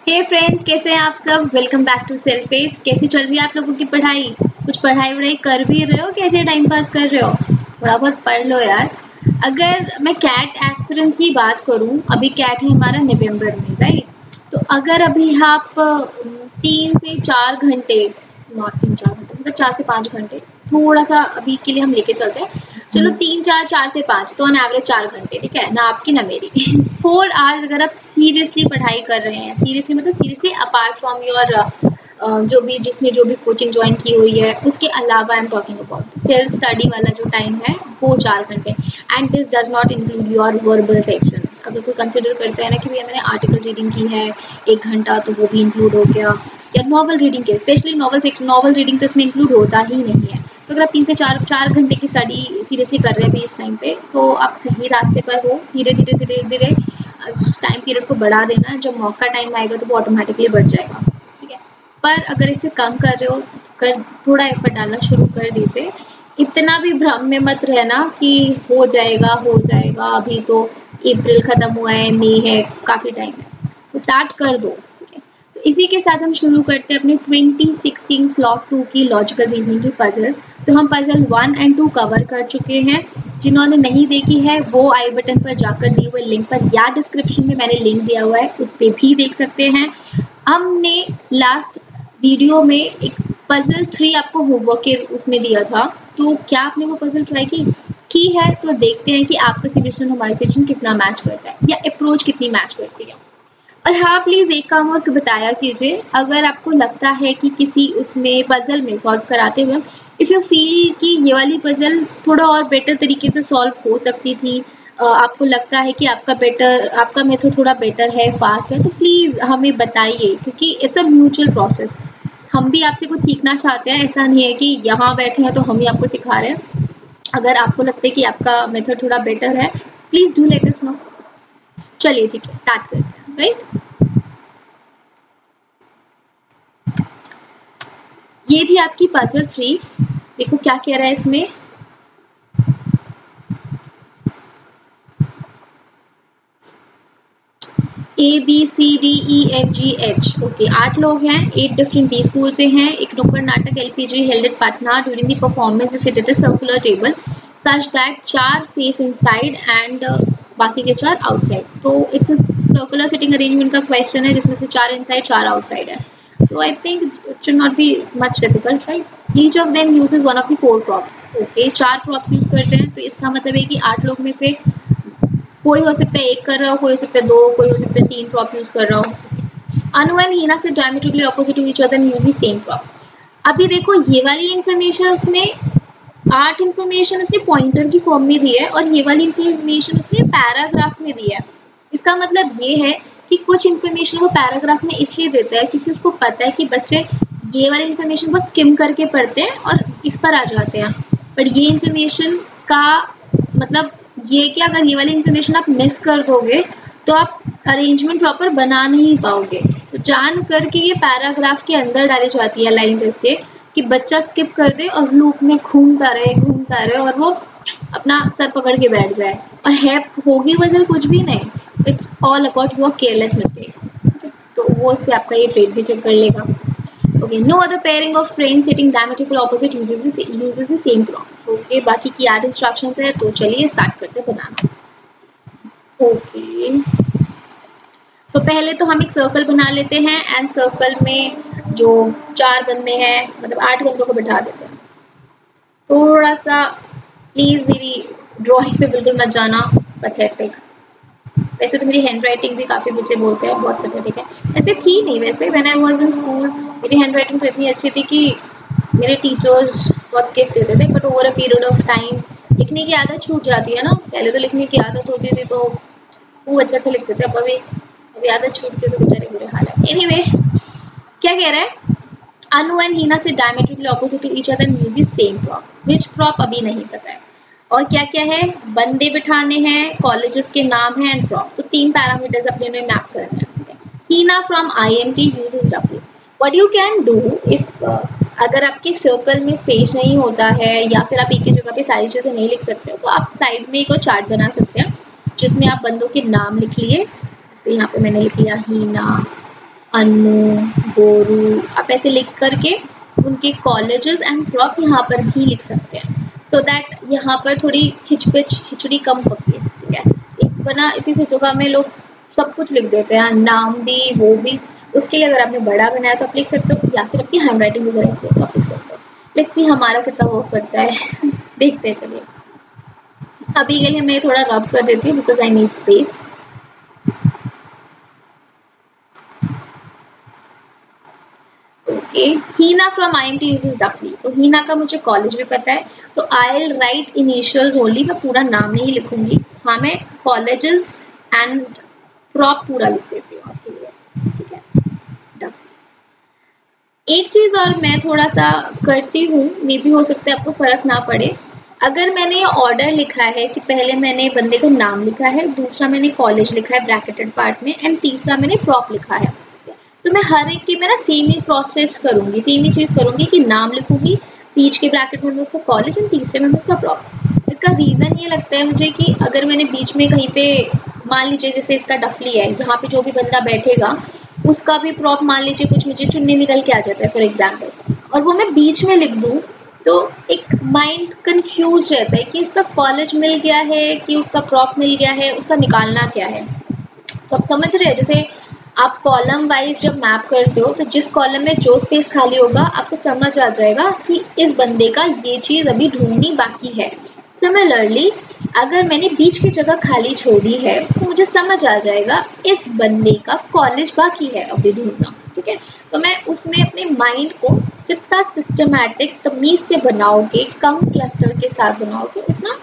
हे friends, कैसे हैं आप सब। वेलकम बैक टू सेल्फेस। कैसी चल रही है आप लोगों की पढ़ाई? कुछ पढ़ाई वढ़ाई कर भी रहे हो, कैसे टाइम पास कर रहे हो? थोड़ा बहुत पढ़ लो यार। अगर मैं कैट एस्पिरेंट्स की बात करूं, अभी कैट है हमारा नवंबर में, राइट? तो अगर अभी आप 3 से 4 घंटे, नॉट 3-4 घंटे, मतलब 4 से 5 घंटे, थोड़ा सा अभी के लिए हम लेके चलते हैं। चलो 3-4, 4 से 5, तो ऑन एवरेज 4 घंटे, ठीक है ना? आपकी ना मेरी 4 आवर्स अगर आप सीरियसली पढ़ाई कर रहे हैं, सीरियसली मतलब सीरियसली अपार्ट फ्रॉम योर जिसने जो भी कोचिंग ज्वाइन की हुई है, उसके अलावा I am talking about self study वाला जो टाइम है वो 4 घंटे। And this does not include your verbal section. अगर कोई कंसिडर करता है ना कि भैया मैंने आर्टिकल रीडिंग की है 1 घंटा, तो वो भी इंक्लूड हो गया। या नॉवल रीडिंग के, specially novel section, novel reading तो इसमें इंक्लूड होता ही नहीं है। तो अगर आप 3 से 4 घंटे की स्टडी सीरियसली कर रहे हैं अभी इस टाइम पे, तो आप सही रास्ते पर हो। धीरे धीरे धीरे धीरे उस टाइम पीरियड को बढ़ा देना, जब मौका टाइम आएगा तो वो ऑटोमेटिकली बढ़ जाएगा, ठीक है? पर अगर इसे कम कर रहे हो तो थोड़ा एफर्ट डालना शुरू कर दीजिए। इतना भी भ्रम में मत रहना कि हो जाएगा हो जाएगा, अभी तो अप्रैल ख़त्म हुआ है, मई है, काफ़ी टाइम है, तो स्टार्ट कर दो, ठीक है? तो इसी के साथ हम शुरू करते हैं अपने 2016 स्लॉट 2 की लॉजिकल रीजनिंग की पजल्स। तो हम पजल 1 और 2 कवर कर चुके हैं। जिन्होंने नहीं देखी है वो आई बटन पर जाकर दिए हुए लिंक पर या डिस्क्रिप्शन में मैंने लिंक दिया हुआ है, उस पर भी देख सकते हैं। हमने लास्ट वीडियो में एक पजल 3 आपको होमवर्क के उसमें दिया था, तो क्या आपने वो पजल ट्राई की है? तो देखते हैं कि आपका सजेशन हमारे सजेशन कितना मैच करता है या अप्रोच कितनी मैच करती है। और हाँ, प्लीज़ एक काम और बताया कीजिए, अगर आपको लगता है कि किसी उसमें पजल में सॉल्व कराते हुए इफ़ यू फील कि ये वाली पजल थोड़ा और बेटर तरीके से सॉल्व हो सकती थी, आपको लगता है कि आपका मेथड थोड़ा बेटर है, फास्ट है, तो प्लीज़ हमें बताइए, क्योंकि इट्स अ म्यूचुअल प्रोसेस। हम भी आपसे कुछ सीखना चाहते हैं, ऐसा नहीं है कि यहाँ बैठे हैं तो हम ही आपको सिखा रहे हैं। अगर आपको लगता है कि आपका मेथड थोड़ा बेटर है, please do let us know. चलिए ठीक है, स्टार्ट करते हैं, राइट? ये थी आपकी पजल 3। देखो क्या कह रहा है इसमें। ABCDEFGH, ओके, 8 लोग हैं, 8 डिफरेंट बी स्कूल से हैं। एक नुक्कड़ नाटक LPG held at Patna during the performance is seated a circular table such that 4 face inside and बाकी के 4 आउटसाइड। तो it's a circular sitting arrangement का क्वेश्चन है, जिसमें से 4 इनसाइड 4 आउटसाइड है। तो I think it should not be much difficult, right? Each of them uses one of the 4 props, okay, 4 props use करते हैं। तो इसका मतलब है कि 8 लोग में से कोई हो सकता है 1 कर रहा हो, कोई हो सकता है 2, कोई हो सकता है 3 प्रॉप यूज कर रहा हो। अनु एंड हीना से diametrically opposite to each other and use the same prop. अभी देखो ये वाली इन्फॉर्मेशन उसने 8 इन्फॉर्मेशन उसने पॉइंटर की फॉर्म में दी है, और ये वाली इन्फॉर्मेशन उसने पैराग्राफ में दी है। इसका मतलब ये है कि कुछ इन्फॉर्मेशन वो पैराग्राफ में इसलिए देता है क्योंकि उसको पता है कि बच्चे ये वाली इन्फॉर्मेशन बहुत स्किम करके पढ़ते हैं और इस पर आ जाते हैं। पर ये इन्फॉर्मेशन का मतलब ये कि अगर ये वाली इन्फॉर्मेशन आप मिस कर दोगे तो आप अरेंजमेंट प्रॉपर बना नहीं पाओगे। तो जान करके ये पैराग्राफ के अंदर डाली जाती है लाइन्स, ऐसे कि बच्चा स्किप कर दे और लूप में घूमता रहे और वो अपना सर पकड़ के बैठ जाए, और है होगी वजह कुछ भी नहीं। It's all about your careless mistake. तो वो इससे आपका ये ट्रेड भी चेक कर लेगा। Okay, no other pairing of friends sitting diametrical opposite uses the same prop. Okay, बाकी की 8 इंस्ट्रक्शंस है, तो चलिए स्टार्ट करते हैं बनाना। ओके, तो पहले तो हम एक सर्कल बना लेते हैं, एंड सर्कल में जो 4 बंदे हैं, मतलब 8 बंदों को बिठा देते हैं। थोड़ा सा प्लीज़ मेरी ड्राइंग पे बिल्कुल मत जाना, पैथेटिक। वैसे तो मेरी हैंड राइटिंग भी काफ़ी बच्चे बोलते हैं बहुत पैथेटिक है, ऐसे थी नहीं। वैसे when I was in school मेरी हैंड राइटिंग तो इतनी अच्छी थी कि मेरे टीचर्स बहुत गिफ्ट देते थे, but over a period of time लिखने की आदत छूट जाती है ना। पहले तो लिखने की आदत होती थी तो वो अच्छा अच्छा लिखते थे, अब अभी आदत छूट के तो बेचारे बुरे हाल है। एनीवे, क्या कह रहा है? अनु एंड हीना से diametrically opposite to each other and use the same prop. Which prop अभी नहीं पता है। और क्या क्या है? बंदे बिठाने हैं, कॉलेजेस के नाम है, एंड प्रॉप। तो 3 पैरामीटर्स अपने में मैप करने हैं, ठीक है? हीना फ्रॉम IMT यूजेस रफली। What you can do if अगर आपके सर्कल में स्पेस नहीं होता है या फिर आप एक ही जगह पे सारी चीज़ें नहीं लिख सकते, तो आप साइड में एक और चार्ट बना सकते हैं जिसमें आप बंदों के नाम लिख लिए। जैसे यहाँ पे मैंने लिख लिया हीना, अन्नू, गोरू, आप ऐसे लिख करके उनके कॉलेजेस एंड प्रॉप यहाँ पर भी लिख सकते हैं, सो दैट यहाँ पर थोड़ी खिचड़ी कम पके, ठीक है। एक बना इतनी सी जगह में लोग सब कुछ लिख देते हैं, नाम भी वो भी। उसके लिए अगर आपने बड़ा बनाया तो आप लिख सकते हो, या फिर आपकी हैंड राइटिंग वगैरह ऐसे तो आप लिख सकते हो। लेट्स सी हमारा कितना वर्क करता है देखते हैं। चलिए अभी के लिए मैं थोड़ा रब कर देती हूँ because I need space. Okay, Heena from IMT uses dafli, तो हीना का मुझे कॉलेज भी पता है, तो I will write initials only, मैं पूरा नाम नहीं लिखूंगी। हाँ, मैं कॉलेजेस एंड प्रॉप पूरा लिख देती हूँ आपके लिए, ठीक है। डफली। एक चीज और मैं थोड़ा सा करती हूँ, मे भी हो सकता है आपको फर्क ना पड़े। अगर मैंने ये ऑर्डर लिखा है कि पहले मैंने बंदे का नाम लिखा है, दूसरा मैंने कॉलेज लिखा है ब्रैकेटेड पार्ट में, एंड तीसरा मैंने प्रॉप लिखा है, तो मैं हर एक की मैं ना सेम ही प्रोसेस करूंगी, सेम ही चीज़ करूंगी कि नाम लिखूंगी, बीच के ब्रैकेट में उसका कॉलेज एंड तीसरे में उसका प्रॉप। इसका रीज़न ये लगता है मुझे कि अगर मैंने बीच में कहीं पे, मान लीजिए जैसे इसका डफली है, यहाँ पे जो भी बंदा बैठेगा उसका भी प्रॉप मान लीजिए कुछ मुझे चुन्नी निकल के आ जाता है फॉर एग्जाम्पल, और वो मैं बीच में लिख दूँ, तो एक माइंड कंफ्यूज रहता है कि इसका कॉलेज मिल गया है कि उसका प्रॉप मिल गया है, उसका निकालना क्या है। तो आप समझ रहे हैं, जैसे आप कॉलम वाइज जब मैप करते हो तो जिस कॉलम में जो स्पेस खाली होगा आपको समझ आ जाएगा कि इस बंदे का ये चीज़ अभी ढूंढनी बाकी है। सिमिलरली अगर मैंने बीच की जगह खाली छोड़ी है तो मुझे समझ आ जाएगा इस बंदे का कॉलेज बाकी है अभी ढूंढना, ठीक है। तो मैं उसमें अपने माइंड को जितना सिस्टमैटिक तमीज़ से बनाओगे, कम क्लस्टर के साथ बनाओगे, उतना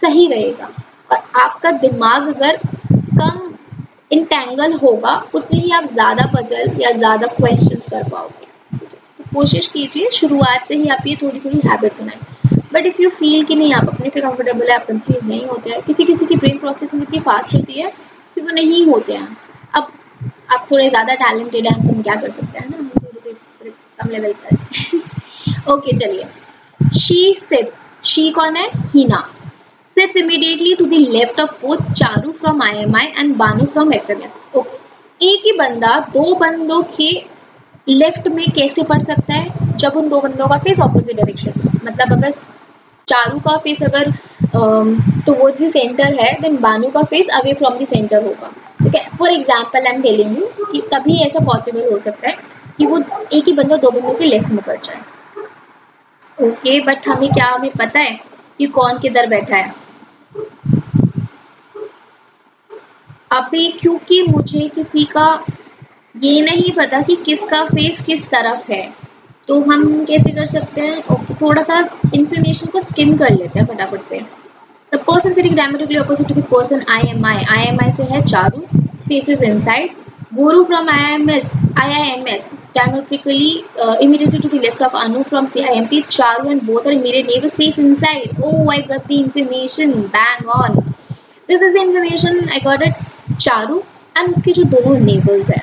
सही रहेगा। और आपका दिमाग अगर कम इंटेंगल होगा उतनी ही आप ज़्यादा पजल या ज़्यादा क्वेश्चंस कर पाओगे। तो कोशिश कीजिए शुरुआत से ही आप ये थोड़ी थोड़ी हैबिट बनाएं। बट इफ़ यू फील कि नहीं आप अपने से कंफर्टेबल है, आप कंफ्यूज नहीं होते हैं, किसी किसी की ब्रेन प्रोसेसिंग इतनी फास्ट होती है कि वो नहीं होते हैं। अब आप थोड़े ज़्यादा टैलेंटेड हैं तो हम क्या कर सकते हैं ना, हम थोड़े से कम लेवल पर ओके चलिए, शी सिट्स, शी कौन है? हीना। Sits immediately to the left of both Charu from IMI and Banu from FMS. Okay. एक ही बंदा दो बंदों के लेफ्ट में कैसे पढ़ सकता है जब उन दो बंदों का फेस ऑपोजिट डायरेक्शन में, मतलब अगर चारू का फेस अगर टुवर्ड्स द सेंटर है देन बानू का face away from the centre होगा, ठीक है। For example I am telling you कि तभी ऐसा पॉसिबल हो सकता है कि वो एक ही बंदा दो बंदों के लेफ्ट में पड़ जाए। ओके, बट हमें पता है कि कौन किधर बैठा है अभी, क्योंकि मुझे किसी का ये नहीं पता कि किसका फेस किस तरफ है, तो हम कैसे कर सकते हैं? ओके, थोड़ा सा इंफॉर्मेशन को स्किम कर लेते हैं फटाफट से। The person sitting diametrically opposite to the person IMI से है Charu, faces inside. Guru from IIMS diametrically immediately to the left of Anu from CIMT. Charu and both are immediate neighbors, face inside. Oh, I got the information. Bang on. This is the information I got it. Charu and उसके जो दोनों neighbours हैं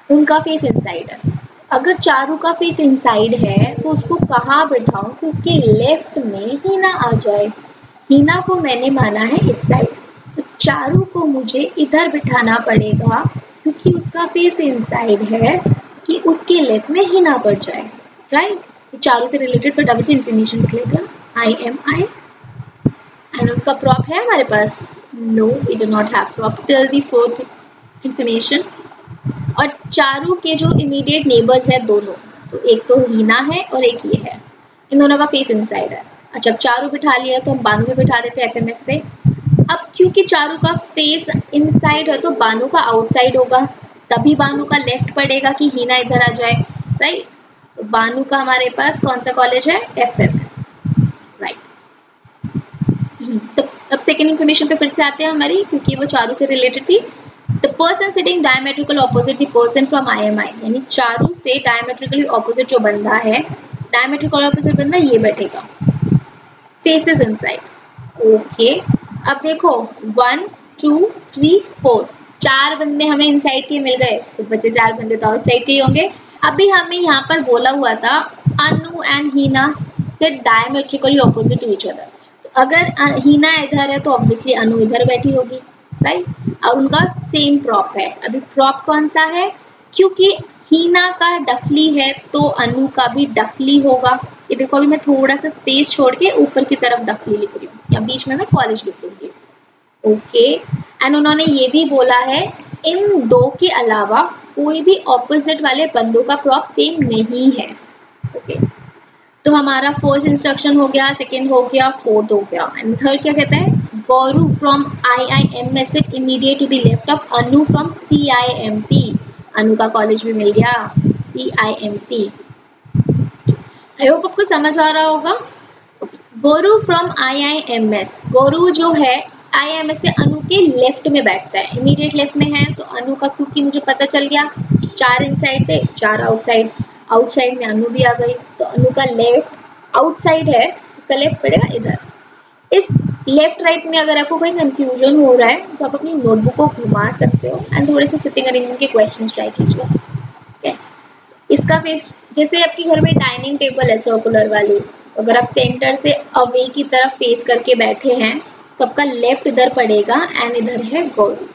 उनका face inside है। अगर चारू का face inside है तो उसको कहाँ बैठाऊँ कि उसके लेफ्ट में हीना आ जाए। हीना को मैंने माना है इस साइड, तो चारू को मुझे इधर बिठाना पड़ेगा क्योंकि उसका फेस इनसाइड है कि उसके लेफ्ट में हीना पड़ जाए, राइट। तो चारू से रिलेटेड फटाफट से इन्फॉर्मेशन लिख लेते हैं IMI एंड उसका प्रॉप है हमारे पास। No, we do not have prop till the fourth information. और चारू के जो इमीडिएट नेबर्स है दोनों, तो एक तो हीना है और एक ये है, इन दोनों का फेस इनसाइड है। अच्छा, चारू बिठा लिया तो हम बानू में बिठा देते हैं FMS से। अब क्योंकि चारू का फेस इनसाइड है तो बानू का आउटसाइड होगा, तभी बानू का लेफ्ट पड़ेगा कि हीना इधर आ जाए, राइट। तो बानू का हमारे पास कौन सा कॉलेज है? FMS, right. तो अब सेकेंड इन्फॉर्मेशन पे फिर से आते हैं हमारी, क्योंकि वो चारू से रिलेटेड थी। The person sitting diametrical opposite the person from IMI, यानी चारू से डायमेट्रिकली ऑपोजिट जो बंदा है, डायमेट्रिकल ऑपोजिट बंदा ये बैठेगा, फेसेस इनसाइड। ओके, अब देखो 1 2 3 4 चार बंदे हमें इनसाइड के मिल गए, तो बचे चार बंदे तो आउटसाइड के ही होंगे। अभी हमें यहाँ पर बोला हुआ था Anu and Heena sit diametrically opposite to each other, तो अगर हीना इधर है तो ऑब्वियसली अनु इधर बैठी होगी, राइट। और उनका सेम प्रॉप है। अभी प्रॉप कौन सा है? क्योंकि हीना का डफली है तो अनु का भी डफली होगा। ये देखो अभी मैं थोड़ा सा स्पेस छोड़ के ऊपर की तरफ डफली लिख रही हूँ, या बीच में मैं कॉलेज लिख दूंगी। ओके, एंड उन्होंने ये भी बोला है इन दो के अलावा कोई भी ऑपोजिट वाले बंदों का प्रॉप सेम नहीं है। ओके, तो हमारा फर्स्ट इंस्ट्रक्शन हो गया, सेकंड हो गया, फोर्थ हो गया, एंड थर्ड क्या कहता है, Guru from IIM sit immediate to the left of Anu from CIMP। Anu का कॉलेज भी मिल गया CIMP। आई होप आपको समझ आ रहा होगा। गौरू फ्रॉम IIMS, गौरू जो है IIMS से अनु के लेफ्ट में बैठता है, इमीडिएट लेफ्ट में है, तो अनु का क्योंकि मुझे पता चल गया 4 इनसाइड थे 4 आउटसाइड, आउटसाइड में अनु भी आ गई, तो अनु का लेफ्ट आउटसाइड है, उसका लेफ्ट पड़ेगा इधर। इस लेफ्ट राइट में अगर आपको कोई कंफ्यूजन हो रहा है तो आप अपनी नोटबुक को घुमा सकते हो एंड थोड़े से सिटिंग अरेंजमेंट के क्वेश्चंस ट्राई कीजिए। ओके, इसका फेस जैसे आपके घर में डाइनिंग टेबल है सर्कुलर वाली, तो अगर आप सेंटर से अवे की तरफ फेस करके बैठे हैं तो आपका लेफ्ट इधर पड़ेगा एंड इधर है गौरू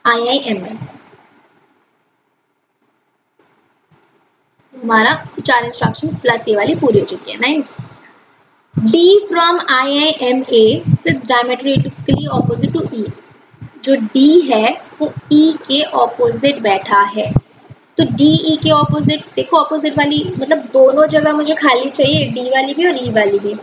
IIMS। हमारा 4 इंस्ट्रक्शंस प्लस ये वाली पूरी हो चुकी है। Nice. D from IIMA sits diametrically opposite to E। जो D है वो E के ऑपोजिट बैठा है, तो D E के ऑपोजिट, देखो ऑपोजिट वाली मतलब दोनों जगह मुझे खाली चाहिए, D वाली भी और E वाली भी।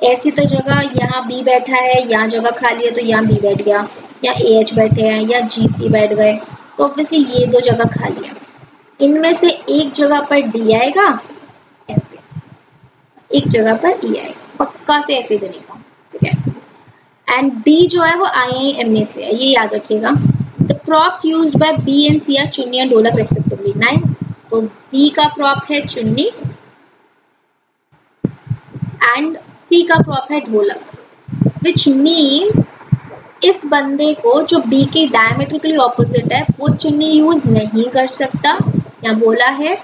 ऐसी तो जगह यहाँ B बैठा है, यहाँ जगह खाली है तो यहाँ B बैठ गया, या AH बैठे हैं या GC बैठ गए, तो ऑब्वियसली ये 2 जगह खाली है। इनमें से एक जगह पर D आएगा, ऐसे एक जगह पर E आएगा, पक्का से ऐसे बनेगा। ठीक है, एंड D जो है वो IIMA से है, ये याद रखिएगा। The props used by B and C are chunni and dholak respectively. Nice, तो B का प्रॉप है चुन्नी एंड C का प्रॉप है ढोलक, विच मीन्स इस बंदे को जो B के डायमेट्रिकली ऑपोजिट है वो चुन्नी यूज नहीं कर सकता, यहाँ बोला है।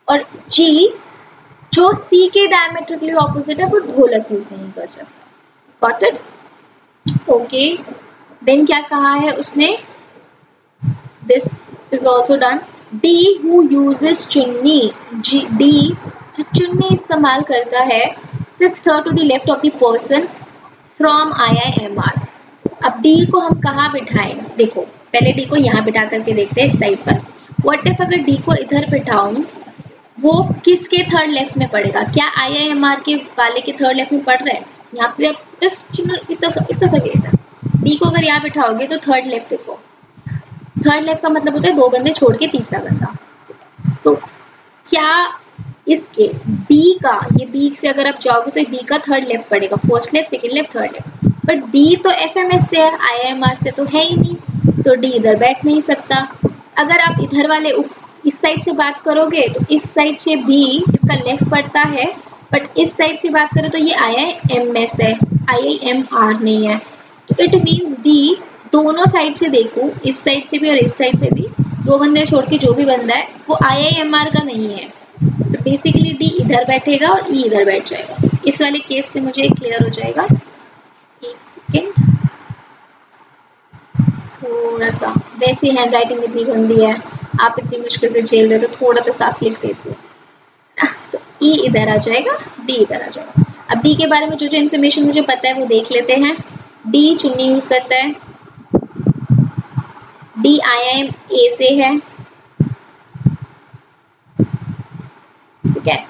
और G जो C के डायमेट्रिकली ऑपोजिट है वो ढोलक यूज नहीं कर सकता। Got it? ओके, देन क्या कहा है उसने, this is also done. D who uses चुन्नी, D जो चुन्नी इस्तेमाल करता है, sits third to the left of the person from IIMR। अब D को हम कहाँ बिठाएं, देखो पहले D को यहाँ बिठा करके देखते हैं इस साइड पर। व्हाट इफ अगर D को इधर बिठाऊं, वो किसके थर्ड लेफ्ट में पड़ेगा, क्या IIMR के वाले के थर्ड लेफ्ट में पड़ रहा है, यहाँ पे इतना सा केस है। D को अगर यहाँ बिठाओगे तो थर्ड लेफ्ट, देखो थर्ड लेफ्ट का मतलब होता है 2 बंदे छोड़ के तीसरा बंदा। तो क्या इसके B का, ये B से अगर आप जाओगे तो B का थर्ड लेफ्ट पड़ेगा, first left second left third left, but D तो FMS से है, IIMR से तो है ही नहीं, तो D इधर बैठ नहीं सकता। अगर आप इधर वाले इस साइड से बात करोगे तो इस साइड से B इसका लेफ्ट पड़ता है, बट इस साइड से बात करें तो ये IIMS है, IIMR नहीं है। तो इट मीन्स D दोनों साइड से देखो, इस साइड से भी और इस साइड से भी, 2 बंदे छोड़ के जो भी बंदा है वो IIMR का नहीं है, तो बेसिकली D इधर बैठेगा और E इधर बैठ जाएगा। इस वाले केस से मुझे क्लियर हो जाएगा। एक सेकेंड, थोड़ा सा, वैसे हैंड राइटिंग इतनी गंदी है, आप इतनी मुश्किल से झेल रहे तो थोड़ा तो साफ लिख देती हूँ, तो E इधर आ जाएगा, D इधर आ जाएगा। अब D के बारे में जो जो इन्फॉर्मेशन मुझे पता है वो देख लेते हैं। D चुन्नी यूज करता है, D IIMA से है, ठीक है।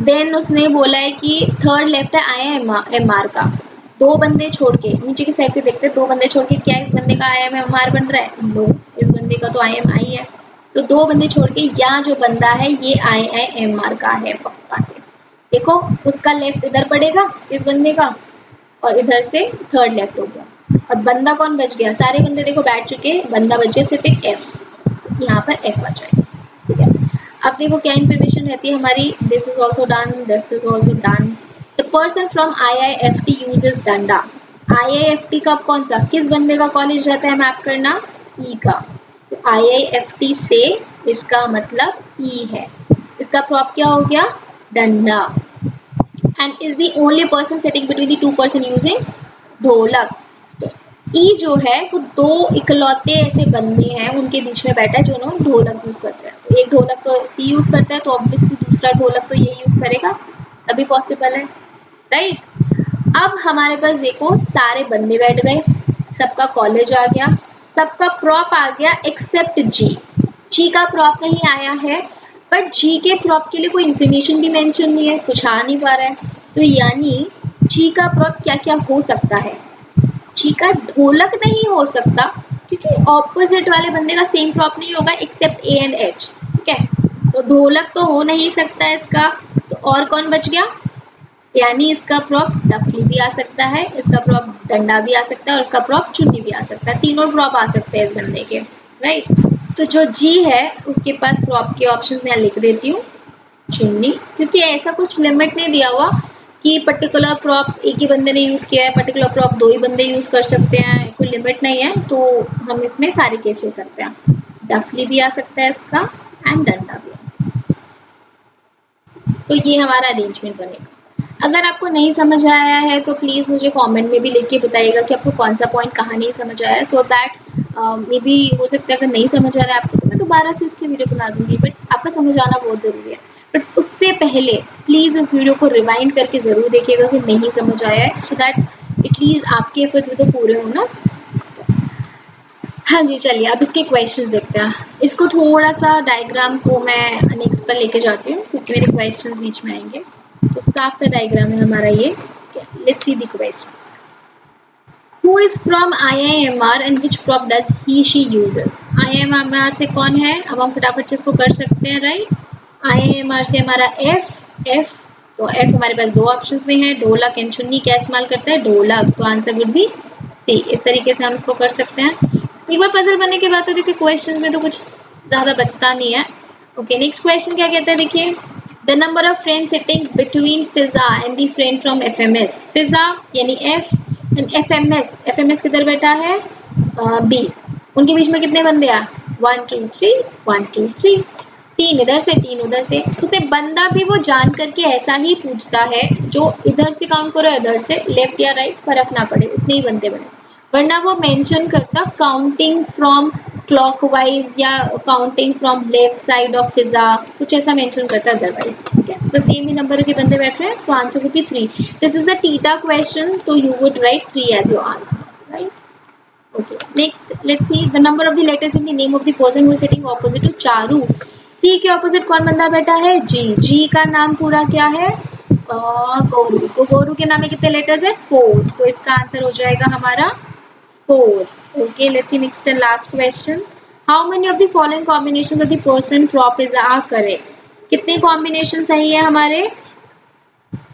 देन उसने बोला है कि थर्ड लेफ्ट है IIMR का, 2 बंदे छोड़ के नीचे की साइड से देखते हैं, 2 बंदे छोड़ के क्या इस बंदे का IIMR बन रहा है, नो, इस बंदे का तो IIMI है, तो 2 बंदे छोड़ के यहाँ जो बंदा है ये IIMR का है पक्का से। देखो उसका लेफ्ट इधर पड़ेगा इस बंदे का, और इधर से थर्ड लेफ्ट हो गया, और बंदा कौन बच गया, सारे बंदे देखो बैठ चुके, बंदा बच गया सिर्फ एक F, तो यहाँ पर F आ जाएगा। ठीक है, अब देखो क्या इन्फॉर्मेशन रहती है हमारी, this is also done, this is also done. The person from IIFT uses डंडा। IIFT का कौन सा, किस बंदे का कॉलेज रहता है मैप करना, E का, तो IIFT से इसका मतलब E है, इसका प्रॉप क्या हो गया, डंडा। And is the only person sitting between the 2 person using ढोलक, तो ई जो है वो दो इकलौते ऐसे बंदे हैं उनके बीच में बैठा है जो लोग ढोलक यूज करते हैं। तो एक ढोलक तो सी यूज करता है तो ऑब्वियसली दूसरा ढोलक तो ये यूज करेगा, तभी पॉसिबल है, राइट। अब हमारे पास देखो सारे बंदे बैठ गए, सबका कॉलेज आ गया, सबका प्रॉप आ गया एक्सेप्ट जी। जी का प्रॉप नहीं आया है, बट जी के प्रॉप के लिए कोई इंफॉर्मेशन भी मेंशन नहीं है, कुछ आ नहीं पा रहा है। तो यानी जी का प्रॉप क्या क्या हो सकता है? जी का ढोलक नहीं हो सकता क्योंकि ऑपोजिट वाले बंदे का सेम प्रॉप नहीं होगा एक्सेप्ट ए एंड एच, ठीक है। तो ढोलक तो हो नहीं सकता है इसका, तो और कौन बच गया? यानी इसका प्रॉप डफली भी आ सकता है, इसका प्रॉप डंडा भी आ सकता है और इसका प्रॉप चुन्नी भी आ सकता है। तीनों प्रॉप आ सकते हैं इस बंदे के, राइट। तो जो जी है उसके पास प्रॉप के ऑप्शंस मैं लिख देती हूँ चुन्नी, क्योंकि ऐसा कुछ लिमिट नहीं दिया हुआ कि पर्टिकुलर प्रॉप एक ही बंदे ने यूज़ किया है, पर्टिकुलर प्रॉप दो ही बंदे यूज़ कर सकते हैं, कोई लिमिट नहीं है। तो हम इसमें सारे केस ले सकते हैं, डफली भी आ सकता है इसका एंड डंडा भी आ सकता है। तो ये हमारा अरेंजमेंट बनेगा। अगर आपको नहीं समझ आया है तो प्लीज़ मुझे कमेंट में भी लिख के बताइएगा कि आपको कौन सा पॉइंट कहाँ नहीं समझ आया है, सो दैट मे बी हो सकता है अगर नहीं समझ आ रहा है आपको तो मैं दोबारा से इसकी वीडियो बना दूँगी, बट आपका समझ आना बहुत ज़रूरी है। बट उससे पहले प्लीज़ इस वीडियो को रिवाइंड करके ज़रूर देखिएगा कि नहीं समझ आया है, सो दैट एटलीस्ट आपके एफर्ट्स भी तो पूरे हो ना। हाँ जी, चलिए अब इसके क्वेश्चंस देखते हैं। इसको थोड़ा सा डायग्राम को मैं नेक्स्ट पर लेके जाती हूँ क्योंकि मेरे क्वेश्चंस बीच में आएंगे। तो साफ सा डायग्राम है हमारा ये। Let's see the questions. Who is from IIMR and which prop does he she uses? IIMR से कौन है? अब हम फटाफट से इसको कर सकते हैं, राइट। IIMR से हमारा F, तो F हमारे पास दो ऑप्शंस में है, ढोलक एंड चुन्नी क्या इस्तेमाल करता है? ढोलक, तो आंसर वुड बी सी। इस तरीके से हम इसको कर सकते हैं। एक बार पजल बनने के बाद तो देखिए क्वेश्चंस में तो कुछ ज़्यादा बचता नहीं है। ओके, नेक्स्ट क्वेश्चन क्या कहता है देखिए, the number of friend sitting between Fiza and the friend from FMS। फिजा यानी F एंड FMS किधर बैठा है? B। उनके बीच में कितने बंदे हैं? 1 2 3 1 2 3, तीन इधर से तीन उधर से। उसे बंदा भी वो जान करके ऐसा ही पूछता है जो इधर से काउंट करो इधर से, लेफ्ट या राइट फर्क ना पड़े, उतने ही बंदे बने, वरना वो मेंशन करता काउंटिंग फ्रॉम क्लॉकवाइज या counting from left side of Fiza, कुछ ऐसा मेंशन करता है अदरवाइज, ठीक है। तो सेम ही नंबर के बंदे बैठ रहे हैं, तो answer would be 3। This is a theta question, तो you would write 3 as your answer, right. Okay, next let's see the number of the letters in the name of the person who is sitting opposite to Charu. C के opposite कौन बंदा बैठा है? G। G का नाम पूरा क्या है? गोरू। तो गोरू के नाम में कितने लेटर्स है? 4, तो इसका आंसर हो जाएगा हमारा 4। Okay, let's see next and last question. How many of the following combinations of the person prop is are correct? कितने कॉम्बिनेशन सही है हमारे?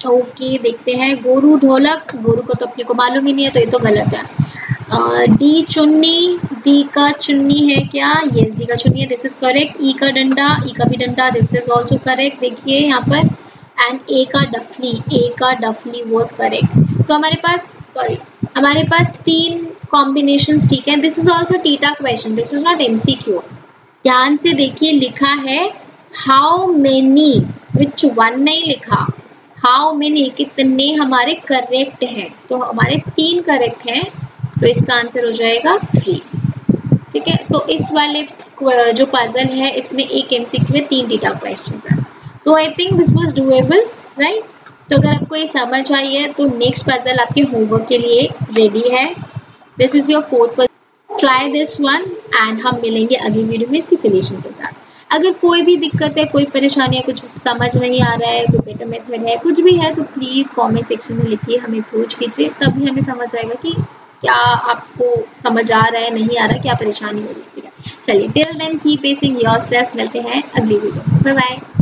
ओके, देखते हैं। गोरू ढोलक, गोरू को तो अपने को मालूम ही नहीं है तो ये तो गलत है। डी चुन्नी, डी का चुन्नी है क्या? यस, डी का चुन्नी है, दिस इज करेक्ट। ई का डंडा, ई का भी डंडा, दिस इज ऑल्सो करेक्ट, देखिए यहाँ पर। एंड ए का डफली, ए का डफली वॉज करेक्ट। तो हमारे पास 3 कॉम्बिनेशंस ठीक है। This is also theta question, this is not MCQ। ध्यान से देखिए, लिखा है हाउ मेनी, विच वन नहीं लिखा, हाउ मेनी कितने हमारे करेक्ट हैं, तो हमारे 3 करेक्ट हैं, तो इसका आंसर हो जाएगा 3, ठीक है। तो इस वाले जो पजल है इसमें एक MCQ है, 3 डेटा क्वेश्चंस हैं, तो I think this was doable, right. तो अगर आपको ये समझ आई है तो नेक्स्ट पजल आपके होमवर्क के लिए रेडी है। This is your 4th puzzle, try this one and हम मिलेंगे अगली वीडियो में इसकी सोल्यूशन के साथ। अगर कोई भी दिक्कत है, कोई परेशानी है, कुछ समझ नहीं आ रहा है, कोई बेटर मेथड है, कुछ भी है, तो प्लीज़ कमेंट सेक्शन में लिखिए, हमें पूछ कीजिए, तभी हमें समझ आएगा कि क्या आपको समझ आ रहा है, नहीं आ रहा है, क्या परेशानी हो रही है, ठीक है। चलिए, till then keep pacing yourself, मिलते हैं अगली वीडियो, बाय बाय।